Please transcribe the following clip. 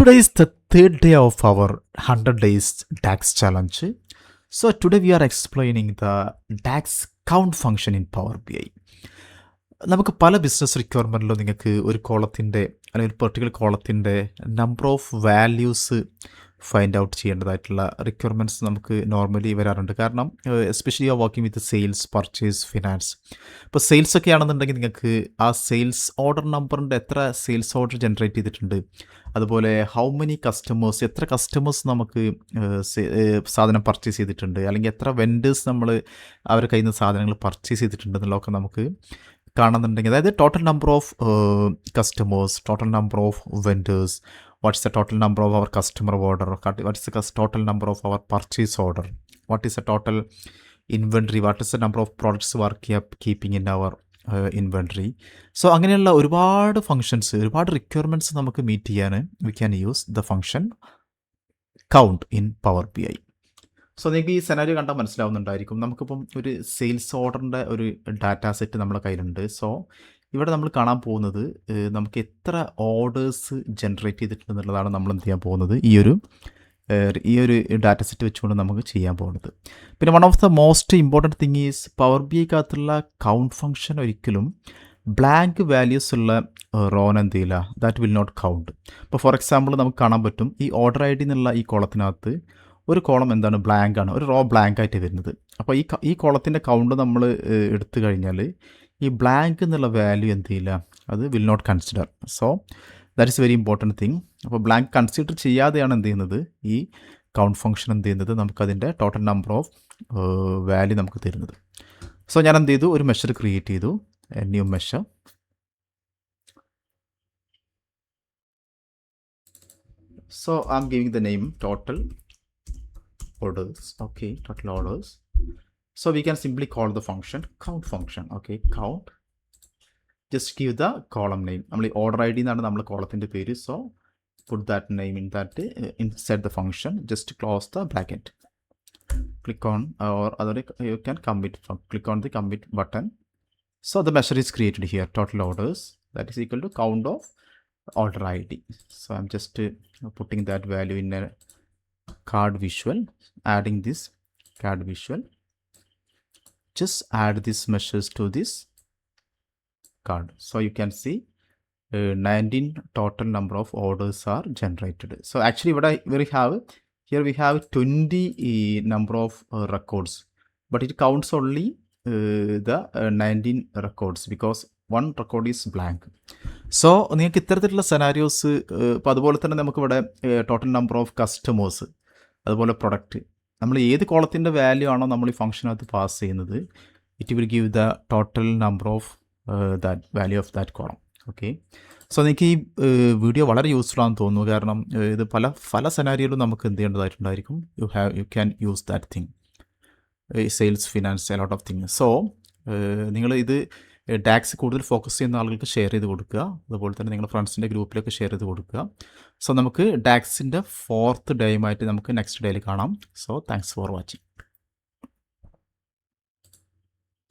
Today is the third day of our 100 days DAX challenge. So today we are explaining the DAX count function in Power BI. നമുക്ക് പല business റിക്വയർമെൻറ്റിലും നിങ്ങൾക്ക് ഒരു കോളത്തിൻ്റെ അല്ലെങ്കിൽ ഒരു particular കോളത്തിൻ്റെ number of values find out ചെയ്യേണ്ടതായിട്ടുള്ള requirements നമുക്ക് നോർമലി വരാറുണ്ട്. കാരണം especially you are working with sales, purchase, finance. ഇപ്പോൾ സെയിൽസ് ഒക്കെ ആണെന്നുണ്ടെങ്കിൽ നിങ്ങൾക്ക് ആ സെയിൽസ് ഓർഡർ നമ്പറിൻ്റെ എത്ര സെയിൽസ് ഓർഡർ ജനറേറ്റ് ചെയ്തിട്ടുണ്ട്, അതുപോലെ ഹൗ മെനി കസ്റ്റമേഴ്സ്, എത്ര കസ്റ്റമേഴ്സ് നമുക്ക് സാധനം പർച്ചേസ് ചെയ്തിട്ടുണ്ട്, അല്ലെങ്കിൽ എത്ര വെൻഡേഴ്സ് നമ്മൾ അവരുടെ കയ്യിൽ നിന്ന് സാധനങ്ങൾ പർച്ചേസ് ചെയ്തിട്ടുണ്ട് എന്നുള്ളതൊക്കെ നമുക്ക് കാണുന്നുണ്ടെങ്കിൽ, അതായത് total number of customers, total number of vendors, what's the total number of our customer order, what's the total number of our purchase order, what is the total inventory, what is the number of products work keeping in our inventory. So അങ്ങനെയുള്ള ഒരുപാട് functions, ഒരുപാട് requirements നമുക്ക് meet ചെയ്യാൻ we can use the function count in power B I. So നിങ്ങൾക്ക് ഈ scenario കണ്ടാൽ മനസ്സിലാവുന്നുണ്ടായിരിക്കും. നമുക്കിപ്പം ഒരു സെയിൽസ് ഓർഡറിൻ്റെ ഒരു ഡാറ്റാ സെറ്റ് നമ്മുടെ കയ്യിലുണ്ട്. സോ ഇവിടെ നമ്മൾ കാണാൻ പോകുന്നത് നമുക്ക് എത്ര ഓർഡേഴ്സ് ജനറേറ്റ് ചെയ്തിട്ടുണ്ടെന്നുള്ളതാണ് നമ്മൾ എന്ത് ചെയ്യാൻ പോകുന്നത്, ഈ ഒരു ഡാറ്റ സെറ്റ് വെച്ചുകൊണ്ട് നമുക്ക് ചെയ്യാൻ പോകുന്നത്. പിന്നെ one of the most important thing is power B ഐക്കകത്തുള്ള കൗണ്ട് ഫംഗ്ഷൻ ഒരിക്കലും ബ്ലാങ്ക് വാല്യൂസ് ഉള്ള റോൻ എന്ത് ചെയ്യില്ല, ദാറ്റ് വിൽ നോട്ട് കൗണ്ട്. ഇപ്പോൾ ഫോർ എക്സാമ്പിൾ നമുക്ക് കാണാൻ പറ്റും, ഈ ഓർഡർ ഐ ഡി എന്നുള്ള ഈ കോളത്തിനകത്ത് ഒരു കോളം എന്താണ്, ബ്ലാങ്ക് ആണ്, ഒരു റോ ബ്ലാങ്ക് ആയിട്ട് വരുന്നത്. അപ്പോൾ ഈ കോളത്തിൻ്റെ കൗണ്ട് നമ്മൾ എടുത്തു കഴിഞ്ഞാൽ ഈ ബ്ലാങ്ക് എന്നുള്ള വാല്യൂ എന്ത് ചെയ്യില്ല, അത് will not consider. So that is very important thing. അപ്പോൾ ബ്ലാങ്ക് കൺസിഡർ ചെയ്യാതെയാണ് എന്ത് ചെയ്യുന്നത്, ഈ കൗണ്ട് ഫംഗ്ഷൻ എന്ത് ചെയ്യുന്നത്, നമുക്കതിൻ്റെ ടോട്ടൽ നമ്പർ ഓഫ് വാല്യൂ നമുക്ക് തരുന്നത്. സോ ഞാൻ എന്ത് ചെയ്തു, ഒരു മെഷർ ക്രിയേറ്റ് ചെയ്തു, new measure. So I am giving the name total orders. Okay, total orders. So we can simply call the function count function. Okay, count. Just give the column name. നമ്മൾ order ID എന്നാണ് നമ്മൾ കോളത്തിൻ്റെ പേര്. So put that name in that inside the function. Just close the bracket. Click on, or other you can commit. Click on the commit button. So the measure is created here. Total orders, that is equal to count of order ID. So I'm just putting that value in a card visual, adding this card visual. Just add these measures to this card. So you can see 19 total number of orders are generated. So actually what we have 20 number of records, but it counts only the 19 records because one record is blank. So നിങ്ങൾക്ക് ഇത്തരത്തിലുള്ള scenarios, ഇപ്പോൾ അതുപോലെ തന്നെ നമുക്കിവിടെ total number of customers, അതുപോലെ product, നമ്മൾ ഏത് കോളത്തിൻ്റെ value ആണോ നമ്മൾ ഈ ഫംഗ്ഷനകത്ത് പാസ് ചെയ്യുന്നത്, it will give the total number of that value of that column. Okay, so നിങ്ങൾക്ക് ഈ വീഡിയോ വളരെ യൂസ്ഫുൾ ആണെന്ന് തോന്നുന്നു. കാരണം ഇത് പല സെനാരിയോയിലും നമുക്ക് എന്ത് ചെയ്യേണ്ടതായിട്ടുണ്ടായിരിക്കും. You can use that thing, sales, finance, a lot of thing. So നിങ്ങൾ ഇത് ഡാക്സ് കൂടുതൽ ഫോക്കസ് ചെയ്യുന്ന ആളുകൾക്ക് ഷെയർ ചെയ്ത് കൊടുക്കുക, അതുപോലെ തന്നെ നിങ്ങളുടെ ഫ്രണ്ട്സിൻ്റെ ഗ്രൂപ്പിലൊക്കെ ഷെയർ ചെയ്ത് കൊടുക്കുക. സോ നമുക്ക് ഡാക്സിൻ്റെ 4th ഡേയുമായിട്ട് നമുക്ക് നെക്സ്റ്റ് ഡേയിൽ കാണാം. So thanks for watching.